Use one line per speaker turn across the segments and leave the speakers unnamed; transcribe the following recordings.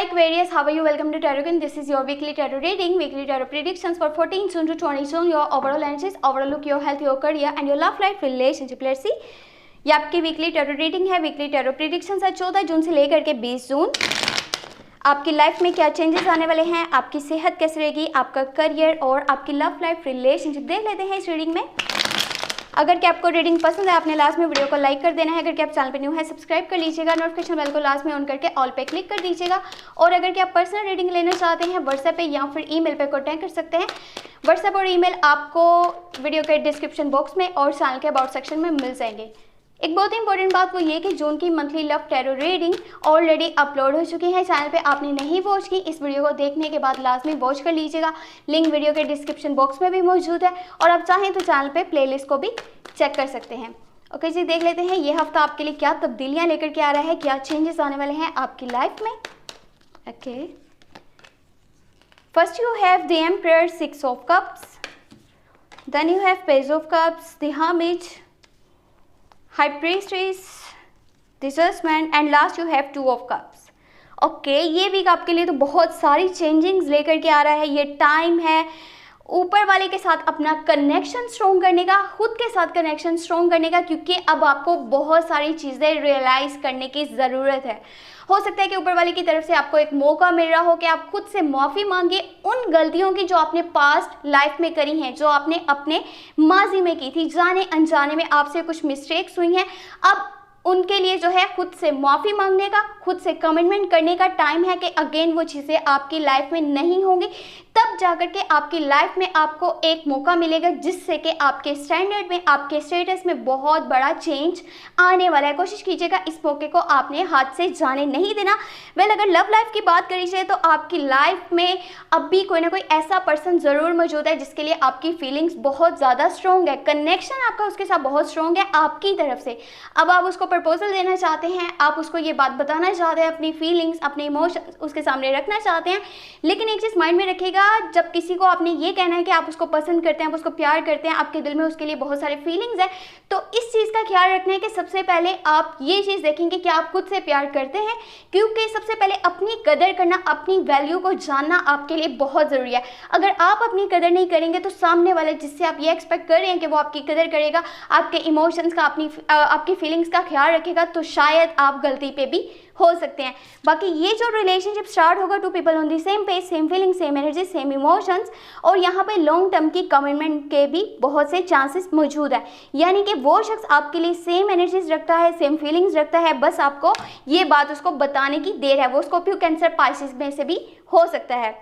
Hi Aquarius, how are you? Welcome to Tarot. This is your weekly tarot reading, weekly tarot predictions for 14 June to 20 June. Your overall energies, overall look, your health, your career and your love life relationship. Let's see. ये आपकी weekly tarot reading है, weekly tarot predictions है 14 जून से लेकर के 20 जून। आपकी life में क्या चेंजेस आने वाले हैं, आपकी सेहत कैसी रहेगी, आपका करियर और आपकी लव लाइफ रिलेशनशिप देख लेते हैं इस रीडिंग में। अगर कि आपको रीडिंग पसंद है, आपने लास्ट में वीडियो को लाइक कर देना है। अगर कि आप चैनल पे न्यू है, सब्सक्राइब कर लीजिएगा, नोटिफिकेशन बेल को लास्ट में ऑन करके ऑल पे क्लिक कर दीजिएगा। और अगर कि आप पर्सनल रीडिंग लेना चाहते हैं, व्हाट्सएप पे या फिर ईमेल पे कॉन्टैक्ट कर सकते हैं। व्हाट्सएप और ईमेल आपको वीडियो के डिस्क्रिप्शन बॉक्स में और चैनल के अबाउट सेक्शन में मिल जाएंगे। एक बहुत ही इंपॉर्टेंट बात वो ये कि जून की monthly love tarot reading already upload हो चुकी है चैनल पे। आपने नहीं वॉच की, इस वीडियो को देखने के बाद लाजमी वॉच कर लीजिएगा। लिंक वीडियो के डिस्क्रिप्शन बॉक्स में भी मौजूद है और आप चाहें तो चैनल पे प्लेलिस्ट को भी चेक कर सकते हैं। ओके जी, देख लेते हैं ये हफ्ता आपके लिए क्या तब्दीलियाँ लेकर के आ रहा है, क्या चेंजेस आने वाले हैं आपकी लाइफ में। Okay, first you have the emperor, 6 of cups, then you have page of cups, the hermit, high priestess, the judgment and last you have 2 of cups. Okay, ये वीक आपके लिए तो बहुत सारी चेंजिंग्स लेकर के आ रहा है। ये टाइम है ऊपर वाले के साथ अपना कनेक्शन स्ट्रॉन्ग करने का, खुद के साथ कनेक्शन स्ट्रॉन्ग करने का, क्योंकि अब आपको बहुत सारी चीज़ें रियलाइज़ करने की ज़रूरत है। हो सकता है कि ऊपर वाले की तरफ से आपको एक मौका मिल रहा हो कि आप खुद से माफ़ी मांगिए उन गलतियों की जो आपने पास्ट लाइफ में करी हैं, जो आपने अपने माजी में की थी। जाने अनजाने में आपसे कुछ मिस्टेक्स हुई हैं, अब उनके लिए जो है खुद से माफ़ी मांगने का, खुद से कमिटमेंट करने का टाइम है कि अगेन वो चीज़ें आपकी लाइफ में नहीं होंगी। तब जाकर के आपकी लाइफ में आपको एक मौका मिलेगा जिससे कि आपके स्टैंडर्ड में, आपके स्टेटस में बहुत बड़ा चेंज आने वाला है। कोशिश कीजिएगा इस मौके को आपने हाथ से जाने नहीं देना। अगर लव लाइफ की बात करी जाए तो आपकी लाइफ में अब भी कोई ना कोई ऐसा पर्सन ज़रूर मौजूद है जिसके लिए आपकी फीलिंग्स बहुत ज़्यादा स्ट्रॉन्ग है, कनेक्शन आपका उसके साथ बहुत स्ट्रॉन्ग है आपकी तरफ से। अब आप उसको प्रपोजल देना चाहते हैं, आप उसको ये बात बताना चाहते हैं, अपनी फीलिंग्स, अपने इमोशंस उसके सामने रखना चाहते हैं। लेकिन एक चीज़ माइंड में रखिएगा, जब किसी को आपने ये कहना है कि आप उसको पसंद करते हैं, आप उसको प्यार करते हैं, आपके दिल में उसके लिए बहुत सारे फीलिंग्स हैं, तो इस चीज़ का ख्याल रखना है कि सबसे पहले आप ये चीज़ देखेंगे कि आप खुद से प्यार करते हैं, क्योंकि सबसे पहले अपनी कदर करना, अपनी वैल्यू को जानना आपके लिए बहुत ज़रूरी है। अगर आप अपनी कदर नहीं करेंगे तो सामने वाले जिससे आप ये एक्सपेक्ट कर रहे हैं कि वो आपकी कदर करेगा, आपके इमोशंस का, आपकी फीलिंग्स का ख्याल रखेगा, तो शायद आप गलती पे भी हो सकते हैं। बाकी ये जो रिलेशनशिप स्टार्ट होगा, 2 people on the same page, same feeling, same energy, same emotions, और यहाँ पे लॉन्ग टर्म की कमिटमेंट के भी बहुत से चांसेस मौजूद है। यानी कि वो शख्स आपके लिए सेम एनर्जीज रखता है, सेम फीलिंग्स रखता है, बस आपको ये बात उसको बताने की देर है। वो स्कॉर्पियो, कैंसर, पाइसेस में से भी हो सकता है।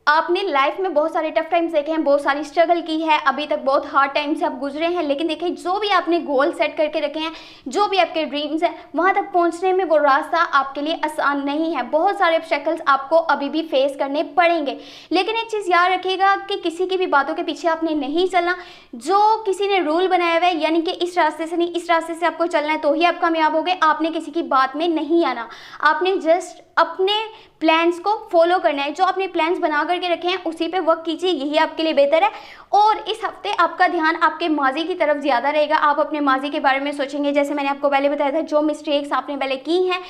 आपने लाइफ में बहुत सारे टफ टाइम्स देखे हैं, बहुत सारी स्ट्रगल की है, अभी तक बहुत हार्ड टाइम से आप गुजरे हैं। लेकिन देखिए, जो भी आपने गोल सेट करके रखे हैं, जो भी आपके ड्रीम्स हैं, वहाँ तक पहुँचने में वो रास्ता आपके लिए आसान नहीं है। बहुत सारे ऑब्स्टेकल्स आपको अभी भी फेस करने पड़ेंगे। लेकिन एक चीज़ याद रखिएगा कि किसी की भी बातों के पीछे आपने नहीं चलना। जो किसी ने रूल बनाया हुआ है, यानी कि इस रास्ते से नहीं, इस रास्ते से आपको चलना है तो ही आप कामयाब होगे, आपने किसी की बात में नहीं आना। आपने जस्ट अपने प्लान्स को फॉलो करना है। जो आपने प्लान्स बना करके रखे हैं उसी पे वर्क कीजिए, यही आपके लिए बेहतर है। और इस हफ्ते आपका ध्यान आपके माजी की तरफ ज़्यादा रहेगा। आप अपने माजी के बारे में सोचेंगे, जैसे मैंने आपको पहले बताया था, जो मिस्टेक्स आपने पहले की हैं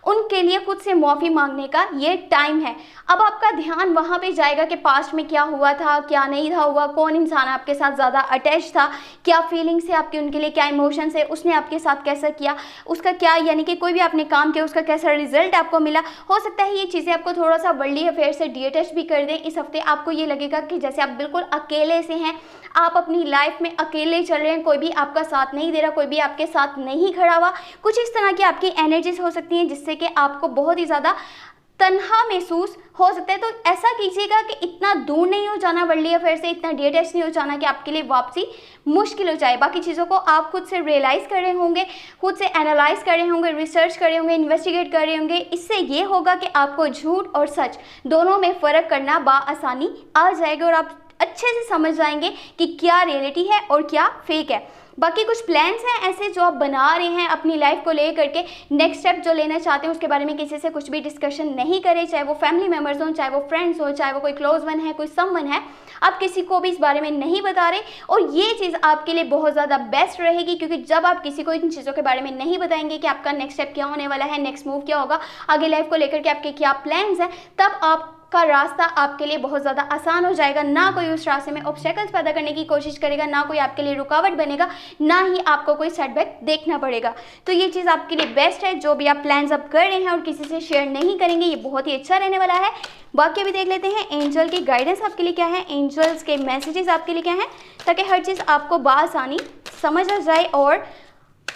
उनके लिए खुद से माफ़ी मांगने का ये टाइम है। अब आपका ध्यान वहाँ पे जाएगा कि पास्ट में क्या हुआ था, क्या नहीं था हुआ, कौन इंसान आपके साथ ज़्यादा अटैच था, क्या फीलिंग्स है आपकी उनके लिए, क्या इमोशंस है, उसने आपके साथ कैसा किया, उसका क्या, यानी कि कोई भी आपने काम किया उसका कैसा रिजल्ट आपको मिला। हो सकता है ये चीज़ें आपको थोड़ा सा वर्ल्डली अफेयर से डिटैच भी कर दें। इस हफ्ते आपको ये लगेगा कि जैसे आप बिल्कुल अकेले से हैं, आप अपनी लाइफ में अकेले चल रहे हैं, कोई भी आपका साथ नहीं दे रहा, कोई भी आपके साथ नहीं खड़ा हुआ। कुछ इस तरह की आपकी एनर्जीज हो सकती हैं जिससे कि आपको बहुत ही ज़्यादा तन्हा महसूस हो सकता है। तो ऐसा कीजिएगा कि इतना दूर नहीं हो जाना वर्ल्डली अफेयर से, इतना डिटैच नहीं हो जाना कि आपके लिए वापसी मुश्किल हो जाए। बाकी चीज़ों को आप खुद से रियलाइज़ कर रहे होंगे, खुद से एनालाइज कर रहे होंगे, रिसर्च कर रहे होंगे, इन्वेस्टिगेट कर रहे होंगे। इससे ये होगा कि आपको झूठ और सच दोनों में फ़र्क करना बाआसानी आ जाएगा और आप अच्छे से समझ जाएंगे कि क्या रियलिटी है और क्या फेक है। बाकी कुछ प्लान्स हैं ऐसे जो आप बना रहे हैं अपनी लाइफ को लेकर के, नेक्स्ट स्टेप जो लेना चाहते हैं उसके बारे में किसी से कुछ भी डिस्कशन नहीं करें, चाहे वो फैमिली मेम्बर्स हों, चाहे वो फ्रेंड्स हों, चाहे वो कोई क्लोज वन है, कोई समवन है, आप किसी को भी इस बारे में नहीं बता रहे। और ये चीज़ आपके लिए बहुत ज़्यादा बेस्ट रहेगी, क्योंकि जब आप किसी को इन चीज़ों के बारे में नहीं बताएंगे कि आपका नेक्स्ट स्टेप क्या होने वाला है, नेक्स्ट मूव क्या होगा, आगे लाइफ को लेकर के आपके क्या प्लान्स हैं, तब आप का रास्ता आपके लिए बहुत ज़्यादा आसान हो जाएगा। ना कोई उस रास्ते में ऑब्स्टेकल्स पैदा करने की कोशिश करेगा, ना कोई आपके लिए रुकावट बनेगा, ना ही आपको कोई सेटबैक देखना पड़ेगा। तो ये चीज़ आपके लिए बेस्ट है। जो भी आप प्लान्स अब कर रहे हैं और किसी से शेयर नहीं करेंगे, ये बहुत ही अच्छा रहने वाला है। बाकी अभी देख लेते हैं एंजल की गाइडेंस आपके लिए क्या है, एंजल्स के मैसेजेस आपके लिए क्या है, ताकि हर चीज़ आपको बासानी समझ आ जाए और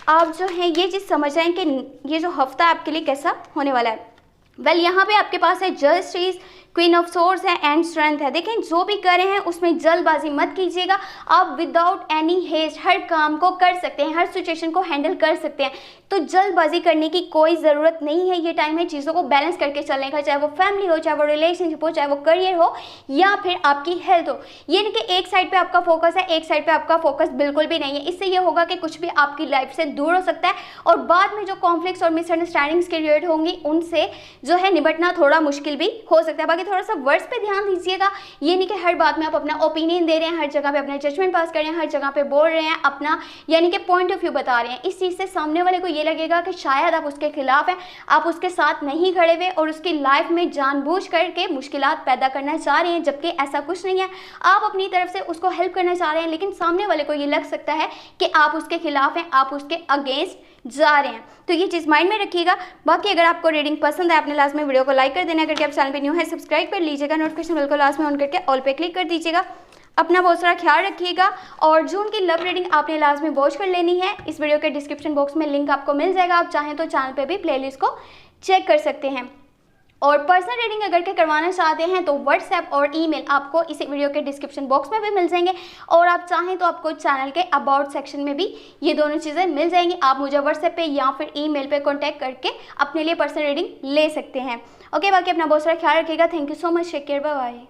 आप जो है ये चीज़ समझ जाएं कि ये जो हफ्ता आपके लिए कैसा होने वाला है। वेल यहाँ पे आपके पास है जस्टिस, क्वीन ऑफ सोर्ड्स है एंड स्ट्रेंथ है। देखें जो भी कर रहे हैं उसमें जल्दबाजी मत कीजिएगा, आप विदाउट एनी हेस्ट हर काम को कर सकते हैं, हर सिचुएशन को हैंडल कर सकते हैं। तो जल्दबाजी करने की कोई ज़रूरत नहीं है। ये टाइम है चीज़ों को बैलेंस करके चलने का, चाहे वो फैमिली हो, चाहे वो रिलेशनशिप हो, चाहे वो करियर हो या फिर आपकी हेल्थ हो। ये नहीं कि एक साइड पे आपका फोकस है, एक साइड पे आपका फोकस बिल्कुल भी नहीं है। इससे ये होगा कि कुछ भी आपकी लाइफ से दूर हो सकता है और बाद में जो कॉन्फ्लिक्ट्स और मिसअंडरस्टैंडिंग्स क्रिएट होंगी उनसे जो है निपटना थोड़ा मुश्किल भी हो सकता है। बाकी थोड़ा सा वर्ड्स पे ध्यान दीजिएगा। ये नहीं कि हर बात में आप अपना ओपिनियन दे रहे हैं, हर जगह पे अपना जजमेंट पास कर रहे हैं, हर जगह पे बोल रहे हैं अपना यानी कि पॉइंट ऑफ व्यू बता रहे हैं। इस चीज़ से सामने वाले को ये लगेगा कि शायद आप उसके खिलाफ हैं, आप उसके साथ नहीं खड़े हुए और उसकी लाइफ में जानबूझ करके मुश्किलात पैदा करना चाह रहे हैं, जबकि ऐसा कुछ नहीं है। आप अपनी तरफ से उसको हेल्प करना चाह रहे हैं, लेकिन सामने वाले को ये लग सकता है कि आप उसके खिलाफ हैं, आप उसके अगेंस्ट जा रहे हैं। तो ये चीज़ माइंड में रखिएगा। बाकी अगर आपको रीडिंग पसंद है, आपने लास्ट में वीडियो को लाइक कर देना है, करके आप चैनल पे न्यू है सब्सक्राइब कर लीजिएगा, नोटिफिकेशन बेल को लास्ट में ऑन करके ऑल पे क्लिक कर दीजिएगा। अपना बहुत सारा ख्याल रखिएगा। और जून की लव रीडिंग आपने लास्ट में वॉच कर लेनी है। इस वीडियो के डिस्क्रिप्शन बॉक्स में लिंक आपको मिल जाएगा, आप चाहें तो चैनल पे भी प्लेलिस्ट को चेक कर सकते हैं। और पर्सनल रीडिंग अगर के करवाना चाहते हैं तो व्हाट्सएप और ईमेल आपको इस वीडियो के डिस्क्रिप्शन बॉक्स में भी मिल जाएंगे, और आप चाहें तो आपको चैनल के अबाउट सेक्शन में भी ये दोनों चीज़ें मिल जाएंगी। आप मुझे व्हाट्सएप पे या फिर ईमेल पे कांटेक्ट करके अपने लिए पर्सनल रीडिंग ले सकते हैं। ओके, बाकी अपना बहुत सारा ख्याल रखिएगा। Thank you so much, take care, bye bye.